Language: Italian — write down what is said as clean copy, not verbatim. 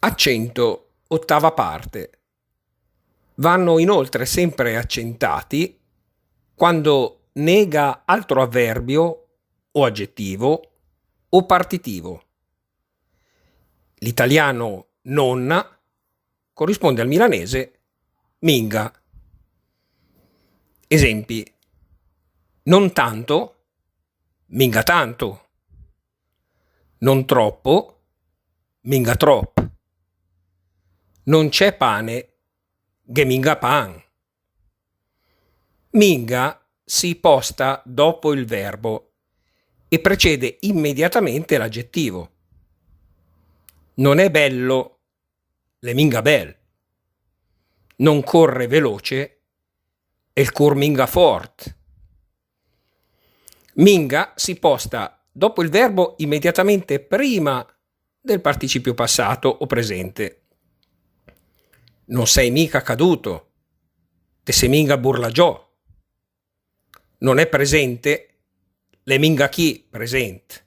Accento, ottava parte. Vanno inoltre sempre accentati quando nega altro avverbio o aggettivo o partitivo. L'italiano nonna corrisponde al milanese minga. Esempi: non tanto, minga tanto; non troppo, minga trop; non c'è pane, che minga pan. Minga si posta dopo il verbo e precede immediatamente l'aggettivo. Non è bello, le minga bel. Non corre veloce, e il cor minga fort. Minga si posta dopo il verbo immediatamente prima del participio passato o presente. Non sei mica caduto, te sei minga burlagiò. Non è presente, le minga chi presente.